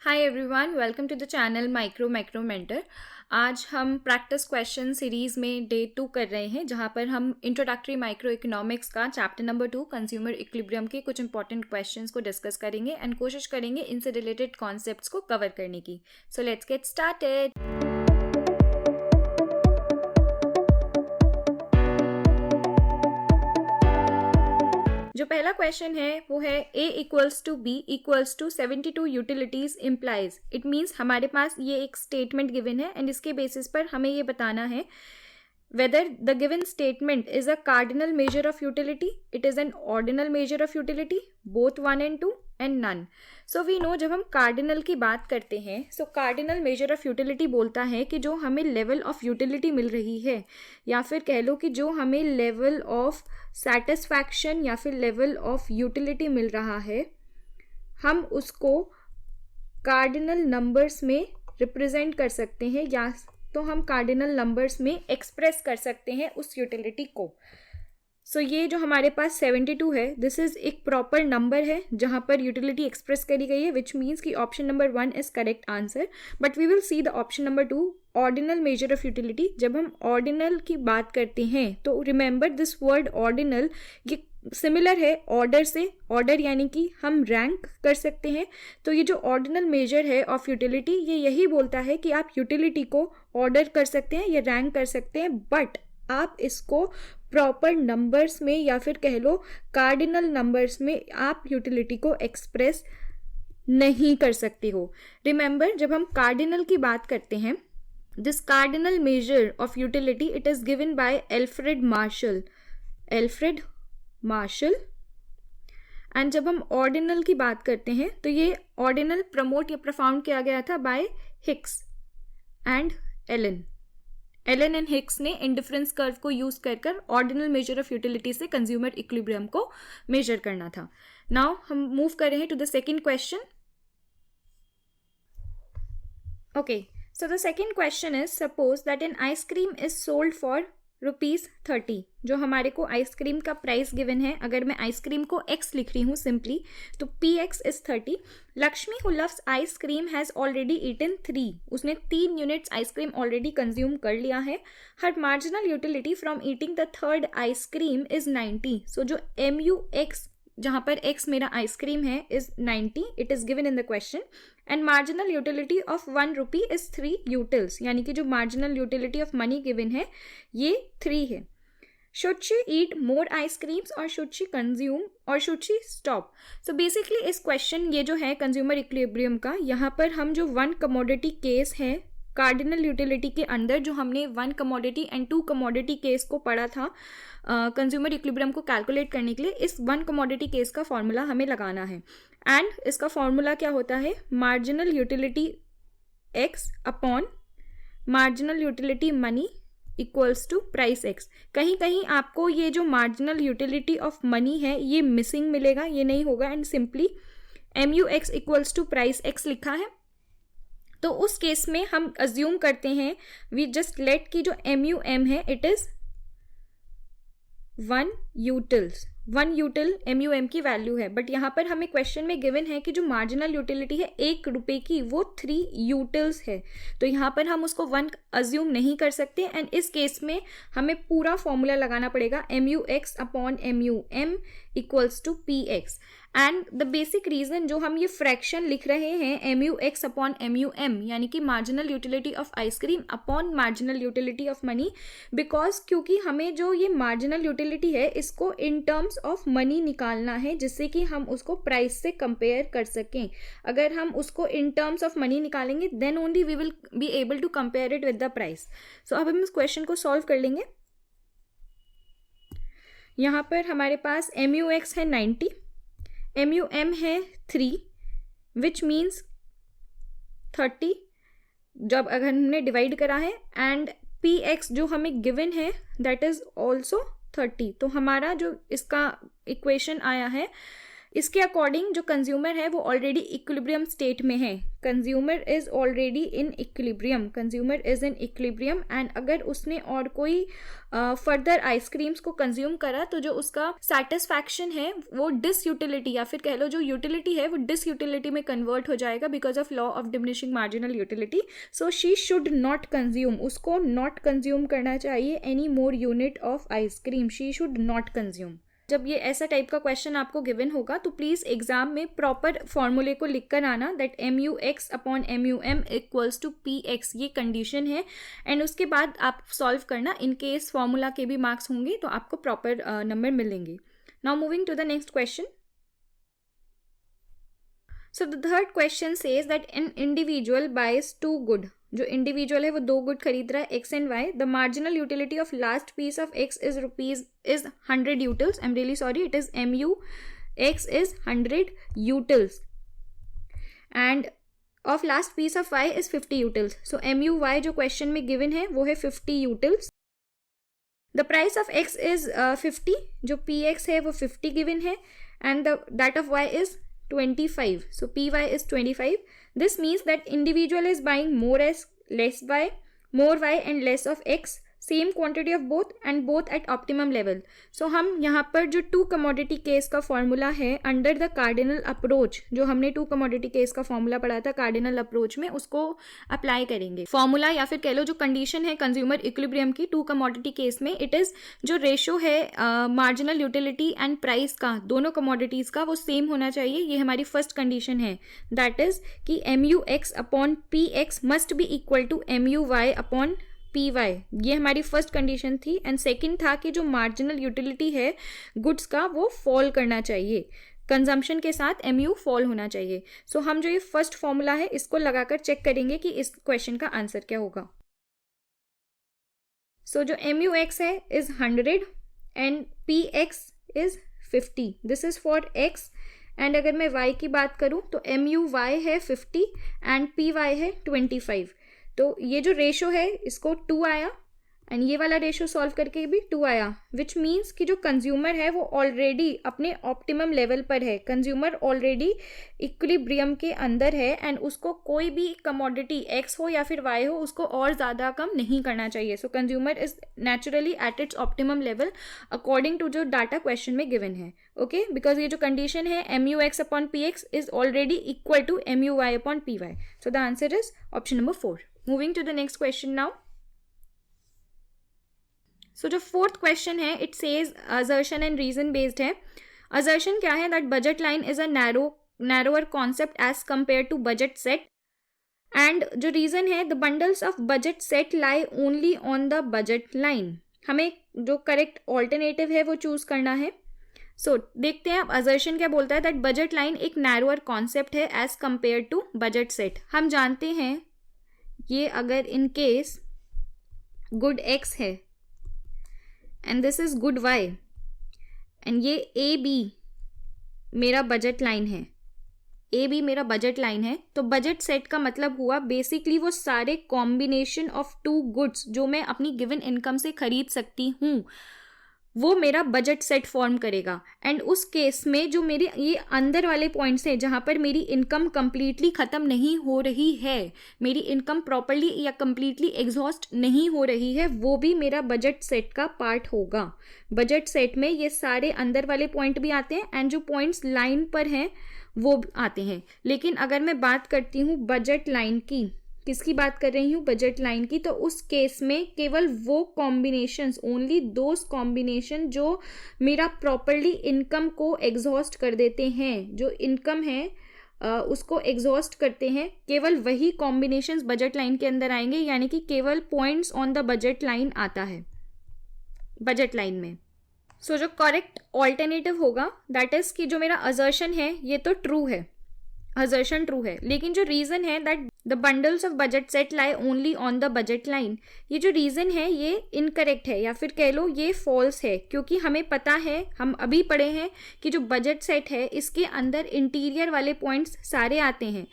Hi everyone, welcome to the channel micro mentor. आज हम practice question series में day 2 कर रहे हैं, जहां पर हम इंट्रोडक्टरी माइक्रो इकोनॉमिक्स का चैप्टर नंबर 2 कंज्यूमर इक्विलिब्रियम के कुछ इंपॉर्टेंट क्वेश्चंस को डिस्कस करेंगे एंड कोशिश करेंगे इनसे रिलेटेड कॉन्सेप्ट्स को कवर करने की। So let's get started. जो पहला क्वेश्चन है वो है A equals to B equals to 72 utilities implies. It means हमारे पास ये एक स्टेटमेंट गिवन है एंड इसके बेसिस पर हमें ये बताना है whether the given statement is a cardinal measure of utility, it is an ordinal measure of utility, both 1 and 2 and none. So we know जब हम cardinal की बात करते हैं so cardinal measure of utility बोलता है कि जो हमें level of utility मिल रही है या फिर कह लो कि जो हमें level of satisfaction या फिर level of utility मिल रहा है, हम उसको cardinal numbers में represent कर सकते हैं या तो हम कार्डिनल नंबर्स में एक्सप्रेस कर सकते हैं उस यूटिलिटी को। सो ये जो हमारे पास 72 है, दिस इज एक प्रॉपर नंबर है जहां पर यूटिलिटी एक्सप्रेस करी गई है, विच मीन्स कि option number 1 is correct answer. But we will see the option number 2, ordinal measure of utility. जब हम ऑर्डिनल की बात करते हैं तो रिमेंबर दिस वर्ड ऑर्डिनल, ये सिमिलर है ऑर्डर से। ऑर्डर यानी कि हम रैंक कर सकते हैं। तो ये जो ऑर्डिनल मेजर है ऑफ यूटिलिटी, ये यही बोलता है कि आप यूटिलिटी को ऑर्डर कर सकते हैं या रैंक कर सकते हैं, बट आप इसको प्रॉपर नंबर्स में या फिर कह लो कार्डिनल नंबर्स में आप यूटिलिटी को एक्सप्रेस नहीं कर सकते हो। रिमेंबर, जब हम कार्डिनल की बात करते हैं, this cardinal major of utility it is given by Alfred Marshall. And जब हम ऑर्डिनल की बात करते हैं तो ये ऑर्डिनल प्रमोट या प्रोफाउंड किया गया था by Hicks and Allen and Hicks ने इंडिफरेंस कर्व को यूज कर ऑर्डिनल मेजर ऑफ यूटिलिटी से कंज्यूमर इक्विलिब्रियम को मेजर करना था। नाउ हम मूव कर रहे हैं to the second question. Okay, so the second question is suppose that an ice cream is sold for ₹30। जो हमारे को आइसक्रीम का प्राइस गिवन है, अगर मैं आइसक्रीम को x लिख रही हूँ सिंपली, तो Px is 30। Lakshmi who loves ice cream has already eaten 3। उसने 3 यूनिट्स आइसक्रीम ऑलरेडी कंज्यूम कर लिया है। Her marginal utility from eating the third ice cream is 90। So जो MUX, जहां पर x मेरा आइसक्रीम है, is 90। It is given in the question. And marginal utility of ₹1 is 3 utils, यानी कि जो marginal utility of money given है ये 3 है। Should she eat more ice creams और शुड शी कंज्यूम और should she stop? So basically इस question, ये जो है कंज्यूमर इक्विलिब्रियम का, यहाँ पर हम जो 1 कमोडिटी केस है कार्डिनल यूटिलिटी के अंदर, जो हमने 1 कमोडिटी एंड 2 कमोडिटी केस को पढ़ा था कंज्यूमर इक्विलिब्रियम को कैलकुलेट करने के लिए, इस 1 कमोडिटी केस का फॉर्मूला हमें लगाना है। एंड इसका फॉर्मूला क्या होता है? Marginal utility x upon marginal utility money equals to price x। कहीं कहीं आपको ये जो मार्जिनल यूटिलिटी ऑफ मनी है ये मिसिंग मिलेगा, ये नहीं होगा, and simply MUX equals to price x लिखा है। तो उस केस में हम अज्यूम करते हैं, वी जस्ट लेट की जो MUM है इट इज 1 यूटिल MUM की वैल्यू है। बट यहाँ पर हमें क्वेश्चन में गिवन है कि जो मार्जिनल यूटिलिटी है ₹1 की, वो 3 यूटिल्स है। तो यहाँ पर हम उसको 1 अज्यूम नहीं कर सकते, एंड इस केस में हमें पूरा फॉर्मूला लगाना पड़ेगा MUX upon MUM equals to PX। And the basic reason जो हम ये फ्रैक्शन लिख रहे हैं MUX अपॉन MUM, यानी कि marginal utility of ice cream upon marginal utility of money, because क्योंकि हमें जो ये मार्जिनल यूटिलिटी है इसको इन टर्म्स ऑफ मनी निकालना है, जिससे कि हम उसको प्राइस से कंपेयर कर सकें। अगर हम उसको इन टर्म्स ऑफ मनी निकालेंगे then only we will be able to compare it with the price. So अब हम इस क्वेश्चन को सॉल्व कर लेंगे। यहाँ पर हमारे पास MUX है 90, MUM है 3, विच मीन्स 30 जब अगर हमने डिवाइड करा है, एंड PX जो हमें गिवन है दैट इज ऑल्सो 30। तो हमारा जो इसका इक्वेशन आया है इसके अकॉर्डिंग जो कंज्यूमर है वो ऑलरेडी इक्विलिब्रियम स्टेट में है, consumer is already in equilibrium, consumer is in equilibrium. And अगर उसने और कोई फर्दर आइसक्रीम्स को कंज्यूम करा तो जो उसका सेटिस्फैक्शन है वो डिसयूटिलिटी या फिर कह लो जो यूटिलिटी है वो डिसयूटिलिटी में कन्वर्ट हो जाएगा because of law of diminishing marginal utility. So she should not consume, उसको नॉट कंज्यूम करना चाहिए any more unit of ice cream, she should not consume. जब ये ऐसा टाइप का क्वेश्चन आपको गिवन होगा तो प्लीज एग्जाम में प्रॉपर फॉर्मूले को लिख कर आना that MUX upon MUM equals to PX, ये कंडीशन है। एंड उसके बाद आप सॉल्व करना, इन केस फॉर्मूला के भी मार्क्स होंगे तो आपको प्रॉपर नंबर मिलेंगे। Now moving to the next question. So the third question says that an individual buys 2 good, जो इंडिविजुअल है वो 2 गुड खरीद रहा है X and Y, the marginal utility of last piece of X is 100 utils, I'm really sorry, it is MUX is 100 utils and of last piece of Y is 50 utils, so MUY जो question में given है वो है 50 utils। The price of X is 50, जो PX है वो 50 given है and that of Y is 25, so PY is 25. This means that individual is buying more S, less Y, more Y and less of X, same quantity of both and both at optimum level. So हम यहाँ पर जो 2 commodity case का formula है under the cardinal approach, जो हमने 2 commodity case का formula पढ़ा था कार्डिनल अप्रोच में, उसको अप्लाई करेंगे। फॉर्मूला या फिर कह लो जो कंडीशन है कंज्यूमर इक्विलिब्रियम की 2 commodity केस में, इट इज जो रेशो है मार्जिनल यूटिलिटी एंड प्राइस का दोनों कमोडिटीज का वो सेम होना चाहिए। ये हमारी फर्स्ट कंडीशन है, दैट इज कि MUX upon PX must be equal to MUY upon PY, ये हमारी फर्स्ट कंडीशन थी। एंड सेकंड था कि जो मार्जिनल यूटिलिटी है गुड्स का वो फॉल करना चाहिए, कंजम्पशन के साथ MU फॉल होना चाहिए। सो हम जो ये फर्स्ट फॉर्मूला है इसको लगाकर चेक करेंगे कि इस क्वेश्चन का आंसर क्या होगा। सो जो MUX है is 100 and PX is 50, this is for X। And अगर मैं Y की बात करूं तो MUY है 50 एंड PY है 25। तो ये जो रेशो है इसको 2 आया एंड ये वाला रेशो सॉल्व करके भी 2 आया, विच मीन्स कि जो कंज्यूमर है वो ऑलरेडी अपने ऑप्टिमम लेवल पर है, कंज्यूमर ऑलरेडी इक्विलिब्रियम के अंदर है एंड उसको कोई भी कमोडिटी X हो या फिर Y हो उसको और ज़्यादा कम नहीं करना चाहिए। So consumer is naturally at its optimum level according to जो डाटा क्वेश्चन में गिवन है। ओके, बिकॉज ये जो कंडीशन है MUX upon PX is already equal to MUY upon PY, so the answer is option number 4। Moving to the next question now. So जो fourth question है it says assertion and reason based है। assertion क्या है that budget line is a narrower concept as compared to budget set, and जो reason है the bundles of budget set lie only on the budget line। हमें जो correct alternative है वो choose करना है। सो देखते हैं अब assertion क्या बोलता है, that budget line एक narrower concept है as compared to budget set। हम जानते हैं ये अगर इन केस गुड X है and this is good Y and ये AB मेरा बजट लाइन है, AB मेरा बजट लाइन है, तो बजट सेट का मतलब हुआ बेसिकली वो सारे कॉम्बिनेशन ऑफ 2 गुड्स जो मैं अपनी गिवन इनकम से खरीद सकती हूँ वो मेरा बजट सेट फॉर्म करेगा। एंड उस केस में जो मेरे ये अंदर वाले पॉइंट्स हैं जहाँ पर मेरी इनकम कंप्लीटली ख़त्म नहीं हो रही है, मेरी इनकम प्रॉपरली या कंप्लीटली एग्जॉस्ट नहीं हो रही है, वो भी मेरा बजट सेट का पार्ट होगा। बजट सेट में ये सारे अंदर वाले पॉइंट भी आते हैं एंड जो पॉइंट्स लाइन पर हैं वो आते हैं। लेकिन अगर मैं बात करती हूँ बजट लाइन की, किसकी बात कर रही हूँ, बजट लाइन की, तो उस केस में केवल वो कॉम्बिनेशंस, ओनली दोज कॉम्बिनेशन जो मेरा प्रॉपरली इनकम को एग्जॉस्ट कर देते हैं, जो इनकम है उसको एग्जॉस्ट करते हैं, केवल वही कॉम्बिनेशंस बजट लाइन के अंदर आएंगे, यानी कि केवल points on the budget line आता है बजट लाइन में। सो जो करेक्ट ऑल्टरनेटिव होगा दैट इज कि जो मेरा असर्शन है ये तो ट्रू है, assertion ट्रू है, लेकिन जो रीजन है that the bundles of budget set lie only on the budget line, ये जो रीजन है ये इनकरेक्ट है या फिर कह लो ये फॉल्स है, क्योंकि हमें पता है, हम अभी पढ़े हैं कि जो बजट सेट है इसके अंदर इंटीरियर वाले पॉइंट्स सारे आते हैं,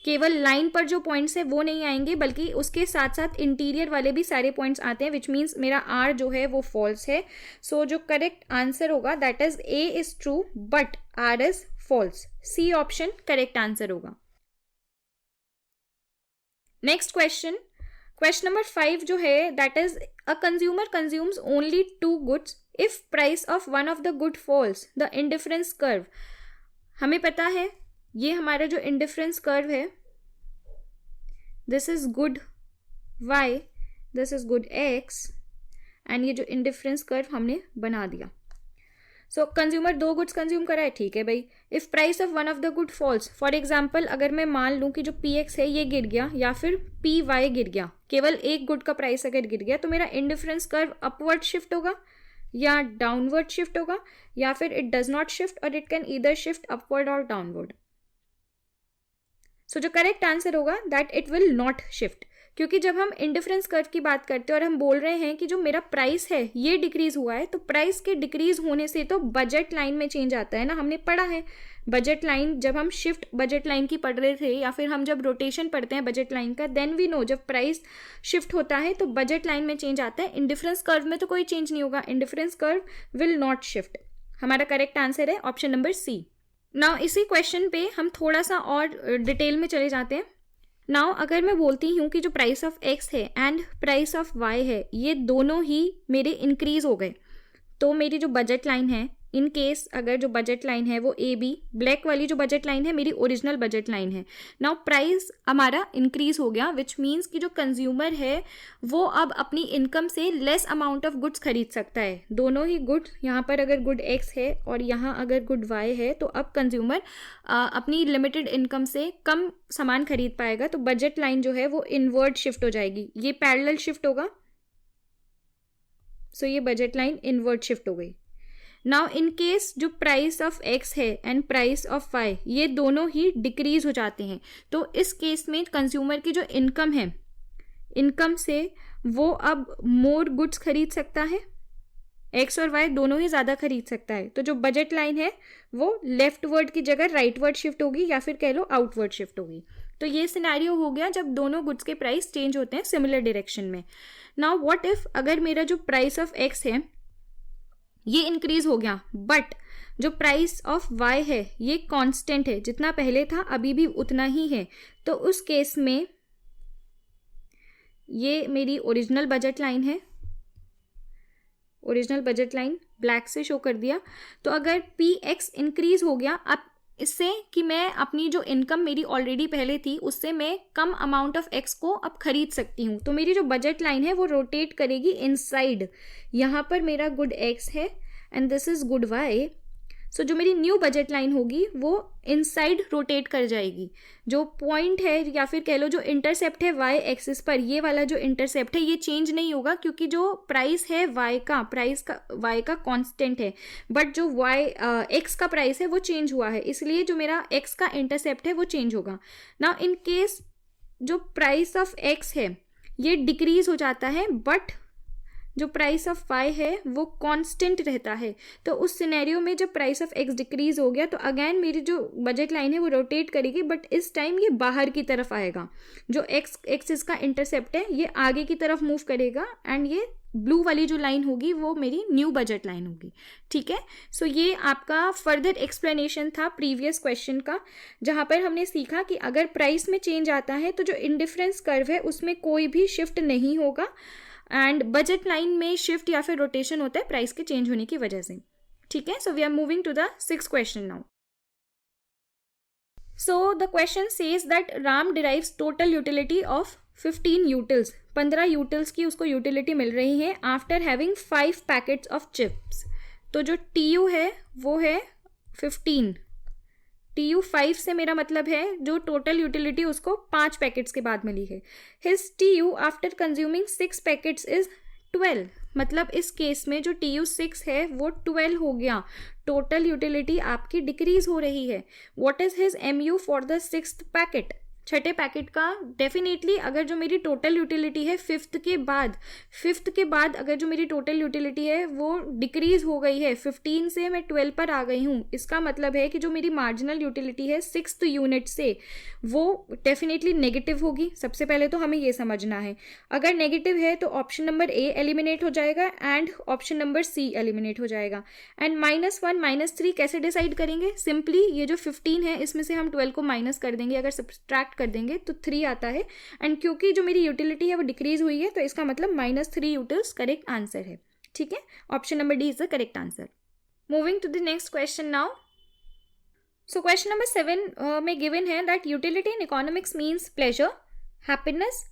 केवल लाइन पर जो पॉइंट्स है वो नहीं आएंगे बल्कि उसके साथ साथ इंटीरियर वाले भी सारे पॉइंट्स आते हैं, विच मीन्स मेरा आर जो है वो फॉल्स है। सो जो करेक्ट आंसर होगा that is A is true but R is false. C option correct answer होगा। नेक्स्ट क्वेश्चन नंबर 5 जो है that is a consumer consumes only 2 goods if price of one of the good falls the indifference curve. हमें पता है ये हमारा जो indifference curve है, this is good y, this is good x, and ये जो इंडिफरेंस कर्व हमने बना दिया। सो कंज्यूमर 2 गुड्स कंज्यूम करा है, ठीक है भाई। If price of one of the good falls, for example अगर मैं मान लूँ कि जो px है ये गिर गया या फिर py गिर गया, केवल एक गुड का प्राइस अगर गिर गया, तो मेरा इंडिफरेंस कर्व अपवर्ड शिफ्ट होगा या डाउनवर्ड शिफ्ट होगा, या फिर इट डज नॉट शिफ्ट और it can either shift upward और डाउनवर्ड। सो जो करेक्ट आंसर होगा that it will not shift, क्योंकि जब हम इंडिफरेंस कर्व की बात करते हैं और हम बोल रहे हैं कि जो मेरा प्राइस है ये डिक्रीज हुआ है, तो प्राइस के डिक्रीज होने से तो बजट लाइन में चेंज आता है ना। हमने पढ़ा है बजट लाइन, जब हम शिफ्ट बजट लाइन की पढ़ रहे थे या फिर हम जब रोटेशन पढ़ते हैं बजट लाइन का, देन वी नो जब प्राइस शिफ्ट होता है तो बजट लाइन में चेंज आता है। इंडिफरेंस कर्व में तो कोई चेंज नहीं होगा, indifference curve will not shift. हमारा करेक्ट आंसर है ऑप्शन नंबर सी। नाउ इसी क्वेश्चन पे हम थोड़ा सा और डिटेल में चले जाते हैं। नाउ अगर मैं बोलती हूँ कि जो प्राइस ऑफ x है एंड प्राइस ऑफ y है ये दोनों ही मेरे इंक्रीज हो गए, तो मेरी जो बजट लाइन है, इन केस अगर जो बजट लाइन है वो ए बी, ब्लैक वाली जो बजट लाइन है मेरी ओरिजिनल बजट लाइन है। नाउ प्राइस हमारा इंक्रीज हो गया, विच मीन्स कि जो कंज्यूमर है वो अब अपनी इनकम से लेस अमाउंट ऑफ गुड्स खरीद सकता है। दोनों ही गुड, यहाँ पर अगर गुड एक्स है और यहाँ अगर गुड वाई है, तो अब कंज्यूमर अपनी लिमिटेड इनकम से कम सामान खरीद पाएगा, तो बजट लाइन जो है वो इनवर्ड शिफ्ट हो जाएगी, ये पैरेलल शिफ्ट होगा। सो ये बजट लाइन इनवर्ड शिफ्ट हो गई। नाउ इन केस जो प्राइस ऑफ x है एंड प्राइस ऑफ y ये दोनों ही डिक्रीज हो जाते हैं, तो इस केस में कंज्यूमर की जो इनकम है, इनकम से वो अब मोर गुड्स खरीद सकता है, x और y दोनों ही ज़्यादा खरीद सकता है। तो जो बजट लाइन है वो लेफ्टवर्ड की जगह राइटवर्ड शिफ्ट होगी या फिर कह लो आउटवर्ड शिफ्ट होगी। तो ये सिनेरियो हो गया जब दोनों गुड्स के प्राइस चेंज होते हैं सिमिलर डायरेक्शन में। नाउ व्हाट इफ अगर मेरा जो प्राइस ऑफ x है ये इंक्रीज हो गया, बट जो प्राइस ऑफ y है ये कांस्टेंट है, जितना पहले था अभी भी उतना ही है, तो उस केस में ये मेरी ओरिजिनल बजट लाइन है, ओरिजिनल बजट लाइन ब्लैक से शो कर दिया। तो अगर px इंक्रीज हो गया, अब इससे कि मैं अपनी जो इनकम मेरी ऑलरेडी पहले थी उससे मैं कम अमाउंट ऑफ x को अब खरीद सकती हूँ, तो मेरी जो बजट लाइन है वो रोटेट करेगी इनसाइड। यहाँ पर मेरा गुड x है and this is good y, सो जो मेरी न्यू बजट लाइन होगी वो इनसाइड रोटेट कर जाएगी। जो पॉइंट है या फिर कह लो जो इंटरसेप्ट है y एक्सिस पर, ये वाला जो इंटरसेप्ट है ये चेंज नहीं होगा, क्योंकि जो प्राइस है y का कांस्टेंट है, बट जो x का प्राइस है वो चेंज हुआ है, इसलिए जो मेरा x का इंटरसेप्ट है वो चेंज होगा। नाउ इन केस जो प्राइस ऑफ x है ये डिक्रीज हो जाता है, बट जो प्राइस ऑफ y है वो कांस्टेंट रहता है, तो उस सिनेरियो में जब प्राइस ऑफ x डिक्रीज हो गया तो अगेन मेरी जो बजट लाइन है वो रोटेट करेगी, बट इस टाइम ये बाहर की तरफ आएगा। जो x एक्सिस का इंटरसेप्ट है ये आगे की तरफ मूव करेगा एंड ये ब्लू वाली जो लाइन होगी वो मेरी न्यू बजट लाइन होगी। ठीक है, सो ये आपका फर्दर एक्सप्लेनेशन था प्रीवियस क्वेश्चन का, जहां पर हमने सीखा कि अगर प्राइस में चेंज आता है तो जो इंडिफरेंस कर्व है उसमें कोई भी शिफ्ट नहीं होगा, एंड बजट लाइन में शिफ्ट या फिर रोटेशन होता है प्राइस के चेंज होने की वजह से। ठीक है, so we are moving to the 6th question now. So the question says that Ram derives total utility of 15 utils, 15 utils की उसको यूटिलिटी मिल रही है after having 5 packets of chips. तो जो TU है वो है 15, TU 5 से मेरा मतलब है जो टोटल यूटिलिटी उसको 5 पैकेट्स के बाद मिली है। His TU after consuming 6 packets is 12, मतलब इस केस में जो TU 6 है वो 12 हो गया, टोटल यूटिलिटी आपकी डिक्रीज हो रही है। What is his MU for the 6th packet, छठे पैकेट का डेफिनेटली अगर जो मेरी टोटल यूटिलिटी है फिफ्थ के बाद अगर जो मेरी टोटल यूटिलिटी है वो डिक्रीज हो गई है, 15 से मैं 12 पर आ गई हूँ, इसका मतलब है कि जो मेरी मार्जिनल यूटिलिटी है 6th यूनिट से वो डेफिनेटली नेगेटिव होगी। सबसे पहले तो हमें ये समझना है। अगर नेगेटिव है तो ऑप्शन नंबर ए एलिमिनेट हो जाएगा and option number C eliminate हो जाएगा। एंड -1 -3 कैसे डिसाइड करेंगे? सिंपली ये जो 15 है इसमें से हम 12 को माइनस कर देंगे, अगर सब्सट्रैक्ट कर देंगे तो 3 आता है। एंड क्योंकि जो मेरी यूटिलिटी है वो डिक्रीज हुई है तो इसका मतलब -3 यूटिल्स करेक्ट आंसर है। ठीक है, option number D is the correct answer. Moving to the next question now. So question number 7 में गिवन है that utility in economics means pleasure, happiness,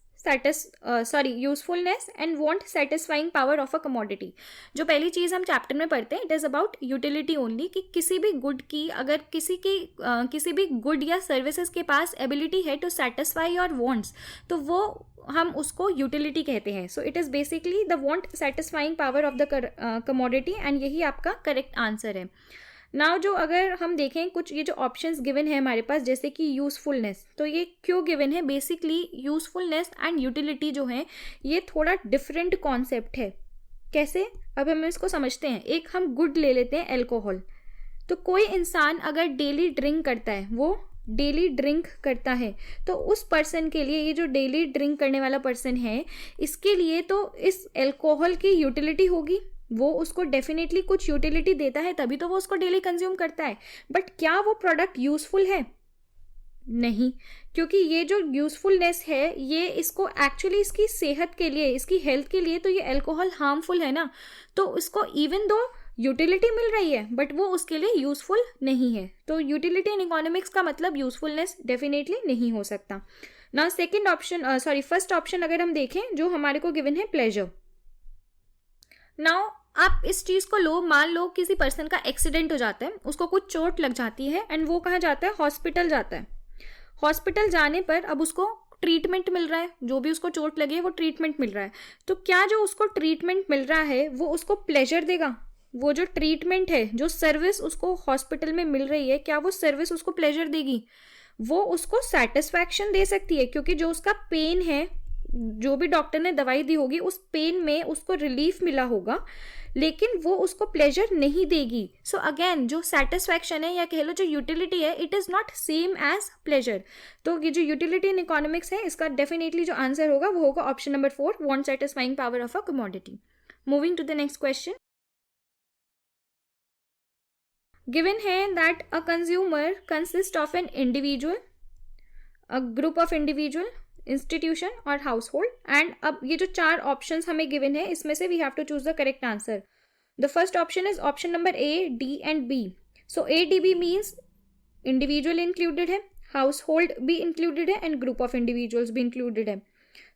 usefulness and want satisfying power of a commodity. जो पहली चीज हम chapter में पढ़ते हैं it is about utility only, कि किसी भी गुड की अगर किसी भी गुड या सर्विसेज के पास एबिलिटी है टू सेटिस्फाई योर वांट्स तो वो हम उसको यूटिलिटी कहते हैं। So it is basically the want satisfying power of the commodity and यही आपका करेक्ट आंसर है। नाउ जो अगर हम देखें कुछ ये जो ऑप्शंस गिवन है हमारे पास जैसे कि यूजफुलनेस, तो ये क्यों गिवन है? बेसिकली यूजफुलनेस एंड यूटिलिटी जो है ये थोड़ा डिफरेंट कॉन्सेप्ट है। कैसे? अब हम इसको समझते हैं। एक हम गुड ले लेते हैं, एल्कोहल। तो कोई इंसान अगर डेली ड्रिंक करता है, वो डेली ड्रिंक करता है, तो उस पर्सन के लिए, ये जो डेली ड्रिंक करने वाला पर्सन है, इसके लिए तो इस एल्कोहल की यूटिलिटी होगी, वो उसको डेफिनेटली कुछ यूटिलिटी देता है तभी तो वो उसको डेली कंज्यूम करता है। बट क्या वो प्रोडक्ट यूजफुल है? नहीं, क्योंकि ये जो यूजफुलनेस है ये इसको एक्चुअली इसकी सेहत के लिए, इसकी हेल्थ के लिए तो ये अल्कोहल हार्मफुल है ना, तो उसको इवन दो यूटिलिटी मिल रही है बट वो उसके लिए यूजफुल नहीं है। तो यूटिलिटी इन इकोनॉमिक्स का मतलब यूजफुलनेस डेफिनेटली नहीं हो सकता। ना सेकंड ऑप्शन फर्स्ट ऑप्शन अगर हम देखें जो हमारे को गिवन है प्लेजर। नाउ आप इस चीज को लो, मान लो किसी पर्सन का एक्सीडेंट हो जाता है, उसको कुछ चोट लग जाती है एंड वो कहाँ जाता है? हॉस्पिटल जाता है। हॉस्पिटल जाने पर अब उसको ट्रीटमेंट मिल रहा है, जो भी उसको चोट लगी है वो ट्रीटमेंट मिल रहा है। तो क्या जो उसको ट्रीटमेंट मिल रहा है वो उसको प्लेजर देगा? वो जो ट्रीटमेंट है, जो सर्विस उसको हॉस्पिटल में मिल रही है, क्या वो सर्विस उसको प्लेजर देगी? वो उसको सेटिस्फैक्शन दे सकती है, क्योंकि जो उसका पेन है, जो भी डॉक्टर ने दवाई दी होगी उस पेन में उसको रिलीफ मिला होगा, लेकिन वो उसको प्लेजर नहीं देगी। सो अगेन जो सेटिस्फैक्शन है या कह लो जो यूटिलिटी है, it is not same as pleasure. तो ये जो यूटिलिटी इन इकोनॉमिक्स है इसका डेफिनेटली जो आंसर होगा वो होगा option number 4, want satisfying power of a commodity. Moving to the next question. Given है that a consumer consist of an individual, a group of individual, institution और household. And अब ये जो 4 option हमें given है इसमें से we have to choose the correct answer. The first option is option number A, D and B. So A, D, B means individual included है, household भी included है एंड ग्रुप ऑफ इंडिविजुअल्स भी included है।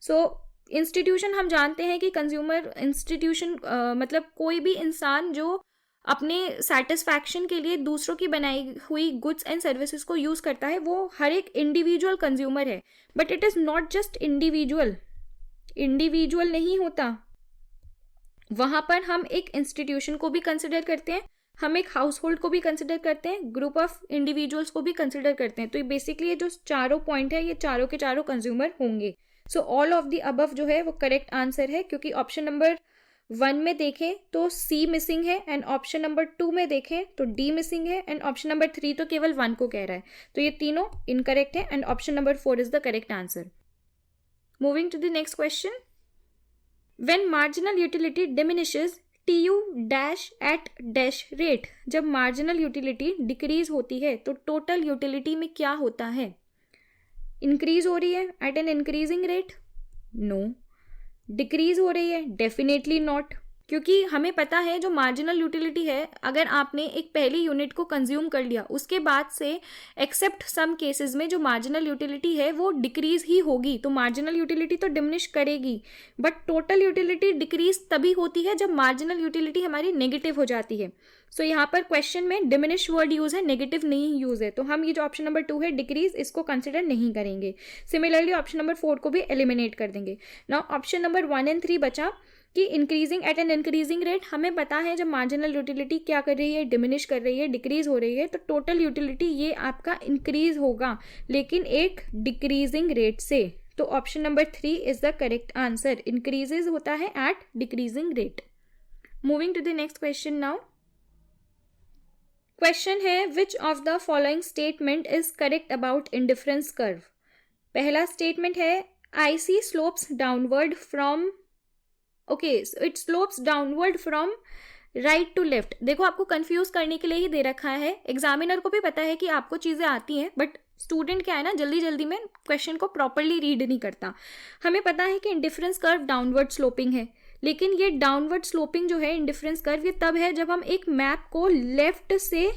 So institution हम जानते हैं कि consumer institution मतलब कोई भी इंसान जो अपने सेटिस्फैक्शन के लिए दूसरों की बनाई हुई गुड्स एंड सर्विसेज को यूज करता है, वो हर एक इंडिविजुअल कंज्यूमर है। But it is not just individual, individual नहीं होता, वहां पर हम एक इंस्टीट्यूशन को भी कंसिडर करते हैं, हम एक हाउस होल्ड को भी कंसिडर करते हैं, ग्रुप ऑफ इंडिविजुअल्स को भी कंसिडर करते हैं। तो बेसिकली ये जो चारों पॉइंट है ये चारों के चारों कंज्यूमर होंगे। So all of the above जो है वो करेक्ट आंसर है, क्योंकि ऑप्शन नंबर 1 में देखें तो सी मिसिंग है एंड ऑप्शन नंबर 2 में देखें तो डी मिसिंग है एंड ऑप्शन नंबर 3 तो केवल 1 को कह रहा है। तो ये तीनों इनकरेक्ट है and option number 4 is the correct answer. Moving to the next question. When marginal utility diminishes TU dash at dash rate, जब मार्जिनल यूटिलिटी डिक्रीज होती है तो टोटल यूटिलिटी में क्या होता है? इंक्रीज हो रही है at an increasing rate? No. Decrease हो रही है? डेफिनेटली नॉट, क्योंकि हमें पता है जो मार्जिनल यूटिलिटी है, अगर आपने एक पहली यूनिट को कंज्यूम कर लिया उसके बाद से एक्सेप्ट सम केसेस में जो मार्जिनल यूटिलिटी है वो डिक्रीज ही होगी, तो मार्जिनल यूटिलिटी तो डिमिनिश करेगी। बट टोटल यूटिलिटी डिक्रीज तभी होती है जब मार्जिनल यूटिलिटी हमारी नेगेटिव हो जाती है। सो यहाँ पर क्वेश्चन में डिमिनिश वर्ड यूज है, नेगेटिव नहीं यूज है, तो हम ये जो ऑप्शन नंबर 2 है डिक्रीज, इसको कंसिडर नहीं करेंगे। सिमिलरली ऑप्शन नंबर 4 को भी एलिमिनेट कर देंगे। नाउ ऑप्शन नंबर 1 एंड 3 बचा। कि increasing at an increasing rate, हमें पता है जब मार्जिनल यूटिलिटी क्या कर रही है, डिमिनिश कर रही है, डिक्रीज हो रही है, तो टोटल यूटिलिटी ये आपका इंक्रीज होगा, लेकिन एक डिक्रीजिंग रेट से। तो option number 3 is the correct answer. Increases होता है at decreasing rate. Moving to the next question now. Question है which of the following statement is correct about indifference curve. पहला स्टेटमेंट है IC slopes downward from, okay, it slopes downward from right to left. देखो आपको confuse करने के लिए ही दे रखा है, एग्जामिनर को भी पता है कि आपको चीजें आती हैं, बट स्टूडेंट क्या है ना, जल्दी जल्दी में क्वेश्चन को प्रॉपरली रीड नहीं करता। हमें पता है कि इंडिफरेंस कर्व डाउनवर्ड स्लोपिंग है, लेकिन ये डाउनवर्ड स्लोपिंग जो है इंडिफरेंस कर्व, ये तब है जब हम एक मैप को लेफ्ट से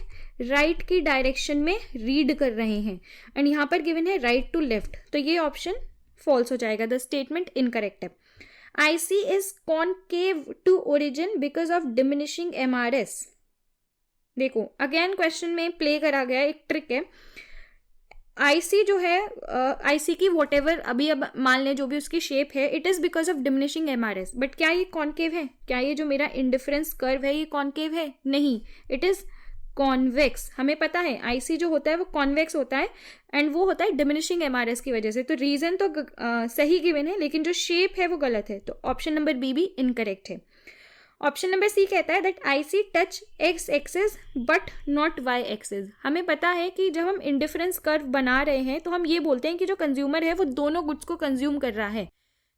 राइट की डायरेक्शन में रीड कर रहे हैं, एंड यहाँ पर गिवन है राइट टू लेफ्ट, तो ये ऑप्शन फॉल्स हो जाएगा। द स्टेटमेंट इनकरेक्ट है। IC is concave to origin because of diminishing MRS। देखो अगेन क्वेश्चन में प्ले करा गया एक ट्रिक है। IC जो है IC की वॉट एवर अभी अब मान लें जो भी उसकी शेप है, it is because of diminishing MRS, but क्या ये कॉन्केव है? क्या ये जो मेरा इंडिफरेंस कर्व है ये कॉन्केव है? नहीं, इट इज कॉन्वेक्स। हमें पता है आईसी जो होता है वो कॉन्वेक्स होता है, एंड वो होता है डिमिनिशिंग एमआरएस की वजह से। तो रीजन तो सही गिवन है, लेकिन जो शेप है वो गलत है, तो ऑप्शन नंबर बी भी इनकरेक्ट है। ऑप्शन नंबर सी कहता है that IC touch X axis but not Y axis. हमें पता है कि जब हम इंडिफरेंस कर्व बना रहे हैं तो हम ये बोलते हैं कि जो कंज्यूमर है वो दोनों गुड्स को कंज्यूम कर रहा है,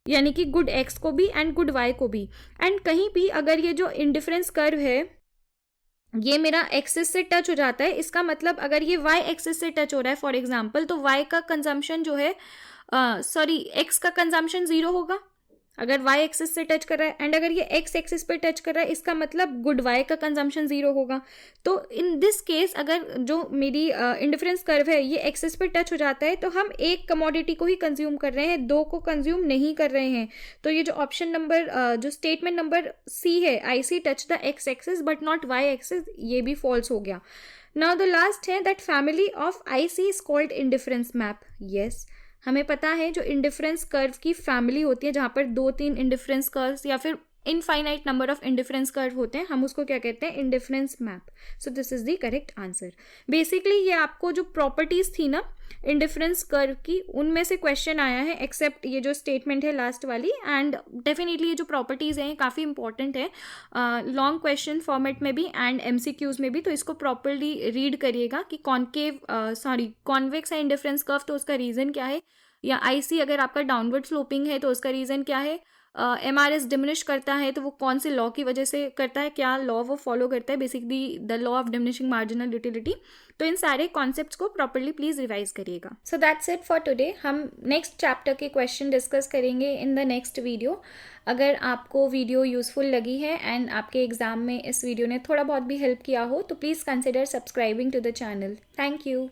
यानी कि गुड एक्स को भी एंड गुड वाई को भी। एंड कहीं भी अगर ये जो इंडिफरेंस कर्व है ये मेरा एक्सिस से टच हो जाता है, इसका मतलब अगर ये वाई एक्सिस से टच हो रहा है फॉर एग्जांपल, तो वाई का कंजम्पशन जो है एक्स का कंजम्पशन 0 होगा अगर वाई एक्सिस से टच कर रहा है, एंड अगर ये एक्स एक्सिस पे टच कर रहा है इसका मतलब गुड वाई का कंजम्पशन 0 होगा। तो इन दिस केस अगर जो मेरी इंडिफरेंस कर्व है ये एक्सिस पे टच हो जाता है तो हम एक कमोडिटी को ही कंज्यूम कर रहे हैं, दो को कंज्यूम नहीं कर रहे हैं। तो ये जो ऑप्शन नंबर जो स्टेटमेंट नंबर सी है, I C touch the X axis but not Y axis, ये भी फॉल्स हो गया। नाउ द लास्ट है that family of I C is called indifference map. Yes, हमें पता है जो इंडिफरेंस कर्व की फैमिली होती है जहाँ पर 2-3 इंडिफरेंस कर्व्स या फिर infinite number of indifference curve होते हैं, हम उसको क्या कहते हैं? Indifference map. So this is the correct answer. Basically ये आपको जो प्रॉपर्टीज थी ना इंडिफरेंस कर्व की, उनमें से क्वेश्चन आया है, एक्सेप्ट ये जो स्टेटमेंट है लास्ट वाली। एंड डेफिनेटली ये जो प्रॉपर्टीज हैं काफ़ी इंपॉर्टेंट है लॉन्ग क्वेश्चन फॉर्मेट में भी एंड MCQs में भी, तो इसको प्रॉपरली रीड करिएगा कि कॉन्वेक्स है इंडिफरेंस कर्व तो उसका रीज़न क्या है, या IC अगर आपका डाउनवर्ड स्लोपिंग है तो उसका रीज़न क्या है, MRS डिमिनिश करता है तो वो कौन से लॉ की वजह से करता है, क्या लॉ वो फॉलो करता है, basically the law of diminishing marginal utility. तो इन सारे कॉन्सेप्ट्स को प्रॉपरली प्लीज रिवाइज करिएगा। So that's it for today. हम नेक्स्ट चैप्टर के क्वेश्चन डिस्कस करेंगे इन द नेक्स्ट वीडियो। अगर आपको वीडियो यूजफुल लगी है एंड आपके एग्जाम में इस वीडियो ने थोड़ा बहुत भी हेल्प किया हो तो please consider subscribing to the channel. Thank you.